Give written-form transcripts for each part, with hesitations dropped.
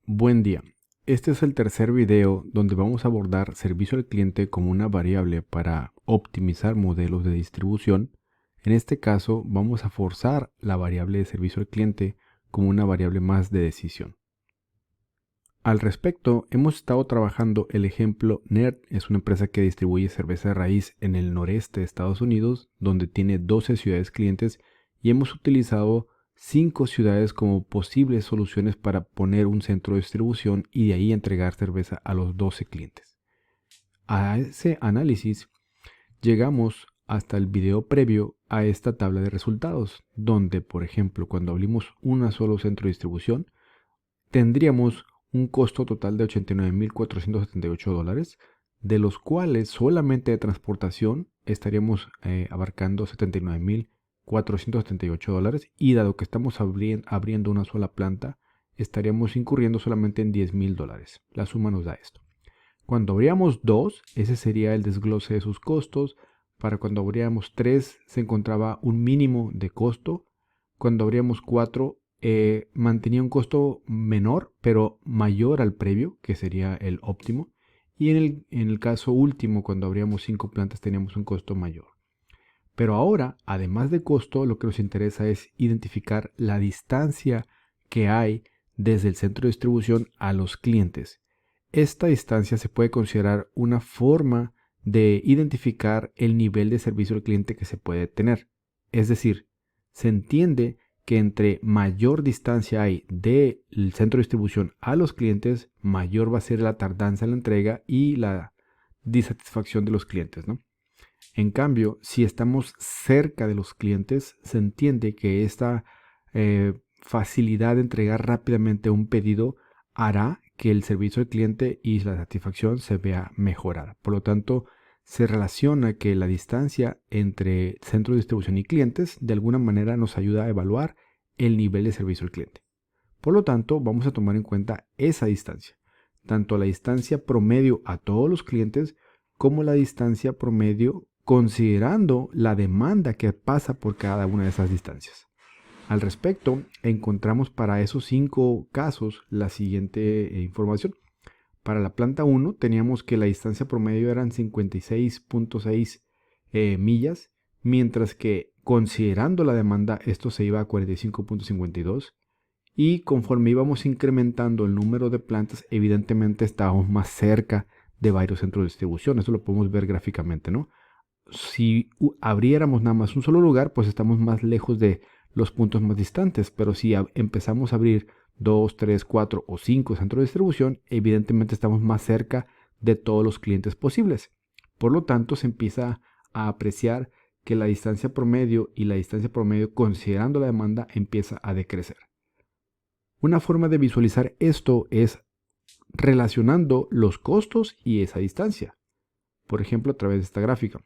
Buen día. Este es el tercer video donde vamos a abordar servicio al cliente como una variable para optimizar modelos de distribución. En este caso vamos a forzar la variable de servicio al cliente como una variable más de decisión. Al respecto, hemos estado trabajando el ejemplo NERD. Es una empresa que distribuye cerveza de raíz en el noreste de Estados Unidos, donde tiene 12 ciudades clientes, y hemos utilizado 5 ciudades como posibles soluciones para poner un centro de distribución y de ahí entregar cerveza a los 12 clientes. A ese análisis llegamos hasta el video previo a esta tabla de resultados, donde, por ejemplo, cuando abrimos un solo centro de distribución, tendríamos un costo total de $89,478, de los cuales solamente de transportación estaríamos abarcando $79,478, y dado que estamos abriendo una sola planta, estaríamos incurriendo solamente en $10,000. La suma nos da esto. Cuando abríamos 2, ese sería el desglose de sus costos. Para cuando abríamos 3 se encontraba un mínimo de costo. Cuando abríamos 4 mantenía un costo menor, pero mayor al previo, que sería el óptimo. Y en el caso último, cuando abríamos 5 plantas, teníamos un costo mayor. Pero ahora, además de costo, lo que nos interesa es identificar la distancia que hay desde el centro de distribución a los clientes. Esta distancia se puede considerar una forma de identificar el nivel de servicio al cliente que se puede tener. Es decir, se entiende que entre mayor distancia hay del centro de distribución a los clientes, mayor va a ser la tardanza en la entrega y la disatisfacción de los clientes, ¿no? En cambio, si estamos cerca de los clientes, se entiende que esta facilidad de entregar rápidamente un pedido hará que el servicio al cliente y la satisfacción se vea mejorada. Por lo tanto, se relaciona que la distancia entre centro de distribución y clientes de alguna manera nos ayuda a evaluar el nivel de servicio al cliente. Por lo tanto, vamos a tomar en cuenta esa distancia, tanto la distancia promedio a todos los clientes como la distancia promedio considerando la demanda que pasa por cada una de esas distancias. Al respecto, encontramos para esos 5 casos la siguiente información. Para la planta 1 teníamos que la distancia promedio eran 56.6 millas, mientras que considerando la demanda esto se iba a 45.52, y conforme íbamos incrementando el número de plantas, evidentemente estábamos más cerca de varios centros de distribución. Eso lo podemos ver gráficamente, ¿no? Si abriéramos nada más un solo lugar, pues estamos más lejos de los puntos más distantes, pero si empezamos a abrir 2, 3, 4 o 5 centros de distribución, evidentemente estamos más cerca de todos los clientes posibles. Por lo tanto, se empieza a apreciar que la distancia promedio y la distancia promedio, considerando la demanda, empieza a decrecer. Una forma de visualizar esto es relacionando los costos y esa distancia. Por ejemplo, a través de esta gráfica.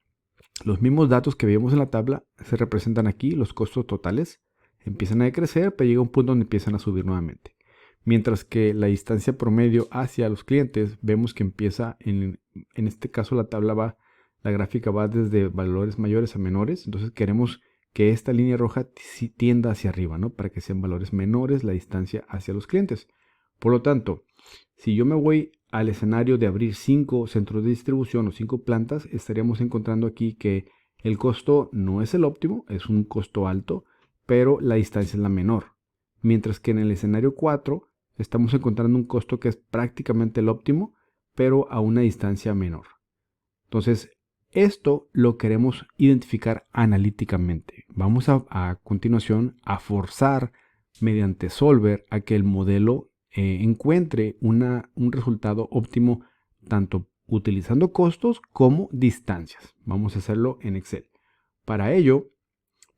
Los mismos datos que vemos en la tabla se representan aquí. Los costos totales empiezan a decrecer, pero llega un punto donde empiezan a subir nuevamente. Mientras que la distancia promedio hacia los clientes, vemos que empieza, en este caso la gráfica va desde valores mayores a menores. Entonces queremos que esta línea roja tienda hacia arriba, ¿no? Para que sean valores menores la distancia hacia los clientes. Por lo tanto, si yo me voy al escenario de abrir 5 centros de distribución o 5 plantas, estaríamos encontrando aquí que el costo no es el óptimo, es un costo alto, pero la distancia es la menor. Mientras que en el escenario 4 estamos encontrando un costo que es prácticamente el óptimo, pero a una distancia menor. Entonces, esto lo queremos identificar analíticamente. Vamos a continuación a forzar mediante Solver a que el modelo encuentre un resultado óptimo tanto utilizando costos como distancias. Vamos a hacerlo en Excel. Para ello,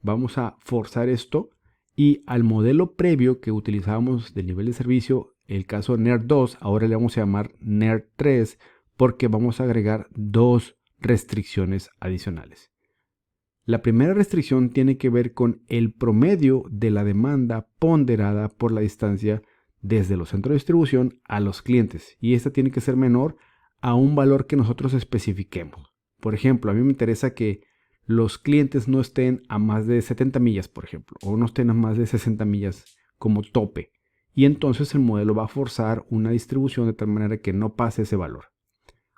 vamos a forzar esto y al modelo previo que utilizábamos del nivel de servicio, el caso NERD 2, ahora le vamos a llamar NERD 3 porque vamos a agregar 2 restricciones adicionales. La primera restricción tiene que ver con el promedio de la demanda ponderada por la distancia desde los centros de distribución a los clientes, y esta tiene que ser menor a un valor que nosotros especifiquemos. Por ejemplo, a mí me interesa que los clientes no estén a más de 70 millas, por ejemplo, o no estén a más de 60 millas como tope. y entonces el modelo va a forzar una distribución de tal manera que no pase ese valor.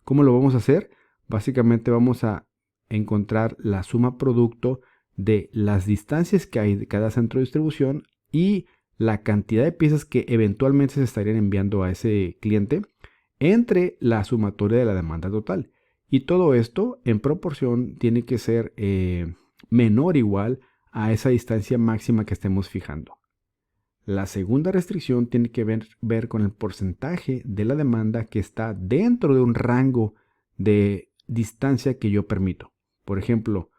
¿Cómo lo vamos a hacer? Básicamente vamos a encontrar la suma producto de las distancias que hay de cada centro de distribución y la cantidad de piezas que eventualmente se estarían enviando a ese cliente entre la sumatoria de la demanda total. Y todo esto en proporción tiene que ser menor o igual a esa distancia máxima que estemos fijando. La segunda restricción tiene que ver con el porcentaje de la demanda que está dentro de un rango de distancia que yo permito. Por ejemplo,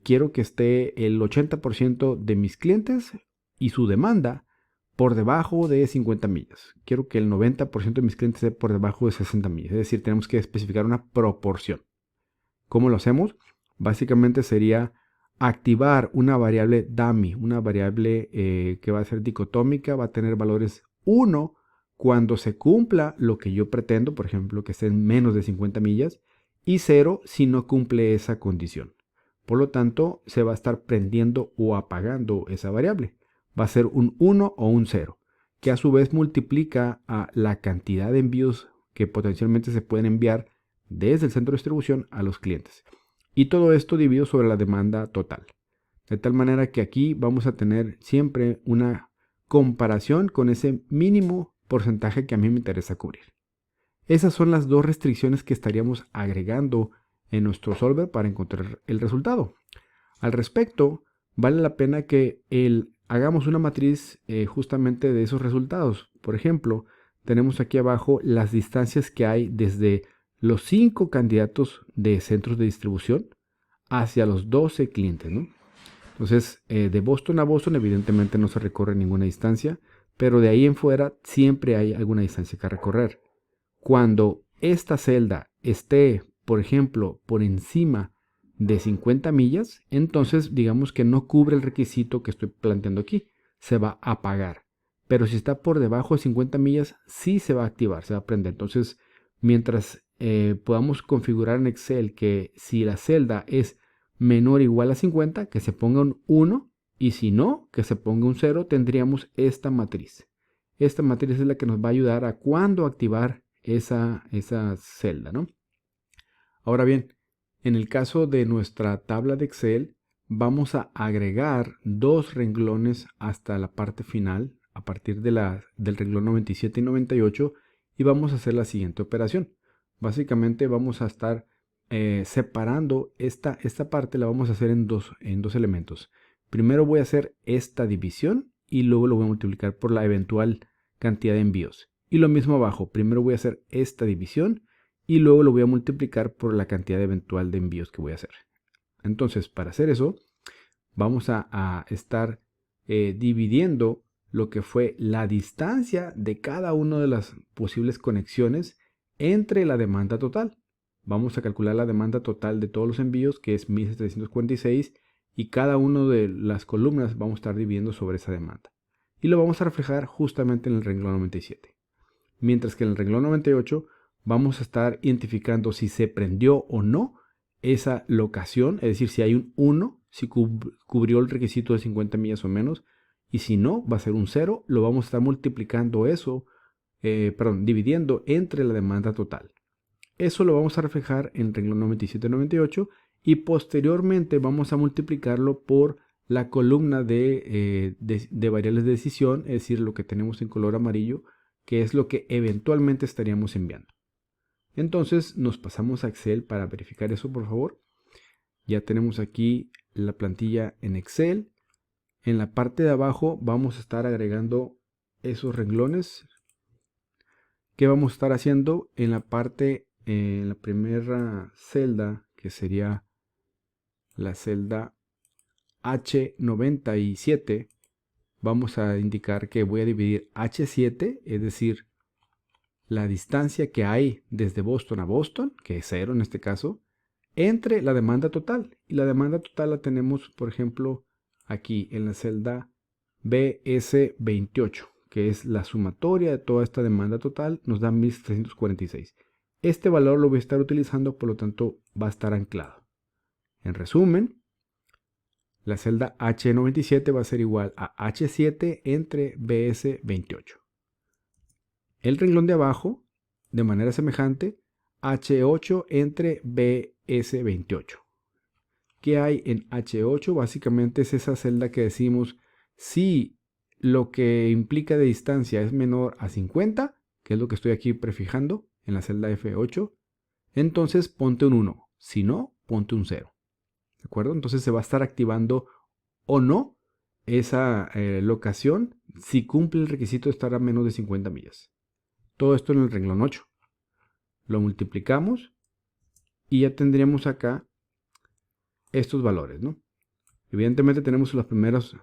quiero que esté el 80% de mis clientes y su demanda por debajo de 50 millas. Quiero que el 90% de mis clientes esté por debajo de 60 millas. Es decir, tenemos que especificar una proporción. ¿Cómo lo hacemos? Básicamente sería activar una variable dummy, una variable que va a ser dicotómica, va a tener valores 1 cuando se cumpla lo que yo pretendo, por ejemplo, que esté en menos de 50 millas, y 0 si no cumple esa condición. Por lo tanto, se va a estar prendiendo o apagando esa variable. Va a ser un 1 o un 0, que a su vez multiplica a la cantidad de envíos que potencialmente se pueden enviar desde el centro de distribución a los clientes. Y todo esto dividido sobre la demanda total. De tal manera que aquí vamos a tener siempre una comparación con ese mínimo porcentaje que a mí me interesa cubrir. Esas son las dos restricciones que estaríamos agregando en nuestro solver para encontrar el resultado. Al respecto, vale la pena que hagamos una matriz justamente de esos resultados. Por ejemplo, tenemos aquí abajo las distancias que hay desde los 5 candidatos de centros de distribución hacia los 12 clientes, ¿no? Entonces, de Boston a Boston evidentemente no se recorre ninguna distancia, pero de ahí en fuera siempre hay alguna distancia que recorrer. Cuando esta celda esté, por ejemplo, por encima de 50 millas, entonces digamos que no cubre el requisito que estoy planteando aquí, se va a apagar. Pero si está por debajo de 50 millas, sí se va a activar, se va a prender. Entonces, mientras podamos configurar en Excel que si la celda es menor o igual a 50, que se ponga un 1, y si no, que se ponga un 0, tendríamos esta matriz. Esta matriz es la que nos va a ayudar a cuándo activar esa celda, ¿no? Ahora bien, en el caso de nuestra tabla de Excel, vamos a agregar 2 renglones hasta la parte final, a partir del renglón 97 y 98, y vamos a hacer la siguiente operación. Básicamente vamos a estar separando esta parte, la vamos a hacer en dos elementos. Primero voy a hacer esta división y luego lo voy a multiplicar por la eventual cantidad de envíos. Y lo mismo abajo, primero voy a hacer esta división y luego lo voy a multiplicar por la cantidad eventual de envíos que voy a hacer. Entonces, para hacer eso, vamos a estar dividiendo lo que fue la distancia de cada una de las posibles conexiones entre la demanda total. Vamos a calcular la demanda total de todos los envíos, que es 1746, y cada una de las columnas vamos a estar dividiendo sobre esa demanda. Y lo vamos a reflejar justamente en el renglón 97. Mientras que en el renglón 98 vamos a estar identificando si se prendió o no esa locación, es decir, si hay un 1, si cubrió el requisito de 50 millas o menos, y si no, va a ser un 0, lo vamos a estar multiplicando eso, dividiendo entre la demanda total. Eso lo vamos a reflejar en renglón 97 y 98 y posteriormente vamos a multiplicarlo por la columna de variables de decisión, es decir, lo que tenemos en color amarillo, que es lo que eventualmente estaríamos enviando. Entonces nos pasamos a Excel para verificar eso, por favor. Ya tenemos aquí la plantilla en Excel. En la parte de abajo vamos a estar agregando esos renglones. ¿Qué vamos a estar haciendo? En la parte, en la primera celda, que sería la celda H97, vamos a indicar que voy a dividir H7, es decir, la distancia que hay desde Boston a Boston, que es 0 en este caso, entre la demanda total. Y la demanda total la tenemos, por ejemplo, aquí en la celda BS28, que es la sumatoria de toda esta demanda total, nos da 1346. Este valor lo voy a estar utilizando, por lo tanto va a estar anclado. En resumen, La celda H97 va a ser igual a H7 entre BS28. El renglón de abajo, de manera semejante, H8 entre BS28. ¿Qué hay en H8? Básicamente es esa celda que decimos si lo que implica de distancia es menor a 50, que es lo que estoy aquí prefijando en la celda F8, entonces ponte un 1. Si no, ponte un 0. ¿De acuerdo? Entonces se va a estar activando o no esa locación si cumple el requisito de estar a menos de 50 millas. Todo esto en el renglón 8. Lo multiplicamos y ya tendríamos acá estos valores, ¿no? Evidentemente tenemos los primeros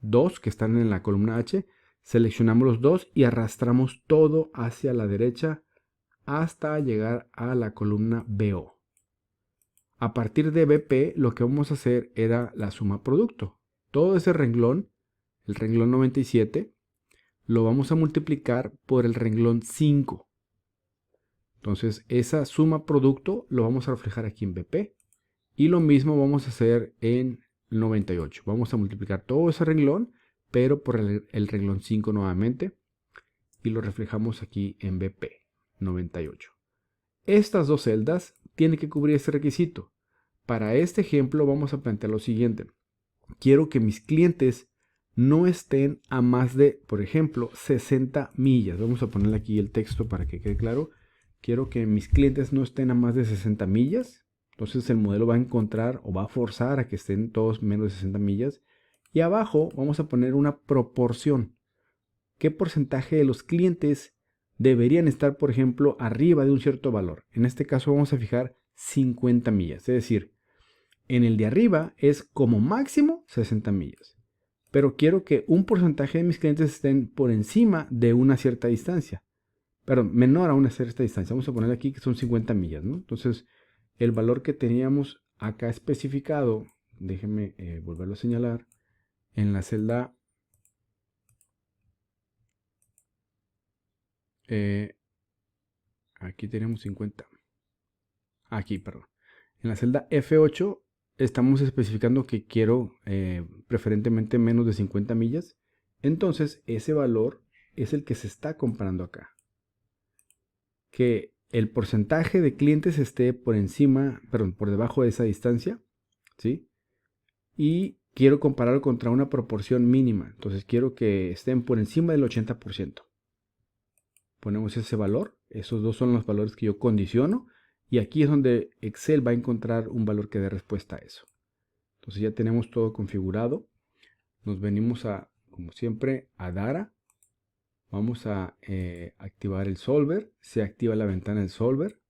dos que están en la columna H. Seleccionamos los dos y arrastramos todo hacia la derecha hasta llegar a la columna BO. A partir de BP lo que vamos a hacer era la suma producto. Todo ese renglón, el renglón 97, lo vamos a multiplicar por el renglón 5. Entonces esa suma producto lo vamos a reflejar aquí en BP. Y lo mismo vamos a hacer en 98. Vamos a multiplicar todo ese renglón, pero por el renglón 5 nuevamente. Y lo reflejamos aquí en BP 98. Estas dos celdas tienen que cubrir este requisito. Para este ejemplo vamos a plantear lo siguiente. Quiero que mis clientes no estén a más de, por ejemplo, 60 millas. Vamos a ponerle aquí el texto para que quede claro. Quiero que mis clientes no estén a más de 60 millas. Entonces el modelo va a encontrar o va a forzar a que estén todos menos de 60 millas. Y abajo vamos a poner una proporción. ¿Qué porcentaje de los clientes deberían estar, por ejemplo, arriba de un cierto valor? En este caso vamos a fijar 50 millas. Es decir, en el de arriba es como máximo 60 millas. Pero quiero que un porcentaje de mis clientes estén por encima de una cierta distancia. Perdón, menor a una cierta distancia. Vamos a poner aquí que son 50 millas, ¿no? Entonces, el valor que teníamos acá especificado, déjenme volverlo a señalar, en la celda aquí tenemos 50. Aquí, perdón. En la celda F8 estamos especificando que quiero preferentemente menos de 50 millas. Entonces, ese valor es el que se está comparando acá. Que el porcentaje de clientes esté por encima, perdón, por debajo de esa distancia, ¿sí? Y quiero compararlo contra una proporción mínima. Entonces quiero que estén por encima del 80%. Ponemos ese valor. Esos dos son los valores que yo condiciono. Y aquí es donde Excel va a encontrar un valor que dé respuesta a eso. Entonces ya tenemos todo configurado. Nos venimos a, como siempre, a Data. Vamos a activar el solver. Se activa la ventana del solver.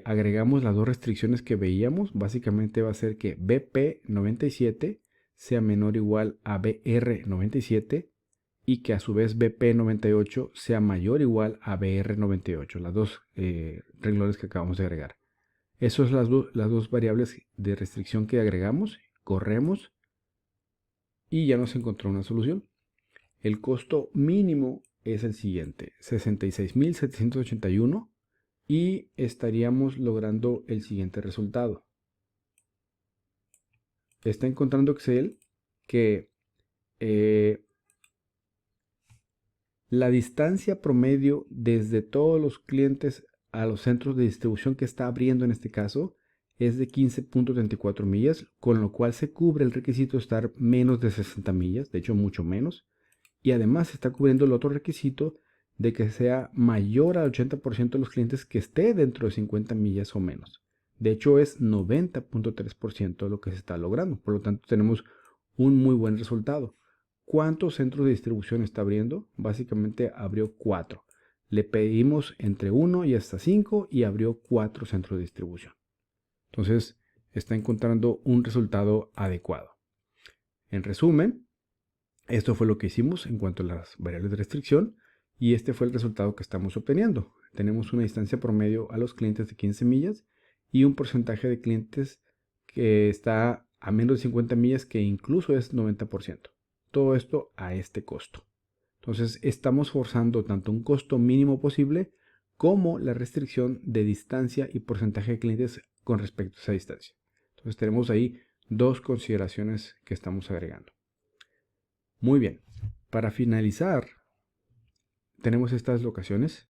Agregamos las dos restricciones que veíamos. Básicamente va a ser que BP97 sea menor o igual a BR97 y que a su vez BP98 sea mayor o igual a BR98. Las dos renglones que acabamos de agregar. Esas son las dos variables de restricción que agregamos. Corremos y ya nos encontró una solución. El costo mínimo es el siguiente: 66.781. Y estaríamos logrando el siguiente resultado. Está encontrando Excel que la distancia promedio desde todos los clientes a los centros de distribución que está abriendo en este caso es de 15.34 millas, con lo cual se cubre el requisito de estar menos de 60 millas, de hecho mucho menos. Y además se está cubriendo el otro requisito de que sea mayor al 80% de los clientes que esté dentro de 50 millas o menos. De hecho es 90.3% lo que se está logrando. Por lo tanto tenemos un muy buen resultado. ¿Cuántos centros de distribución está abriendo? Básicamente abrió 4. Le pedimos entre 1 y hasta 5 y abrió 4 centros de distribución. Entonces está encontrando un resultado adecuado. En resumen, esto fue lo que hicimos en cuanto a las variables de restricción y este fue el resultado que estamos obteniendo. Tenemos una distancia promedio a los clientes de 15 millas y un porcentaje de clientes que está a menos de 50 millas que incluso es 90%. Todo esto a este costo. Entonces estamos forzando tanto un costo mínimo posible como la restricción de distancia y porcentaje de clientes con respecto a esa distancia. Entonces tenemos ahí dos consideraciones que estamos agregando. Muy bien, para finalizar, tenemos estas locaciones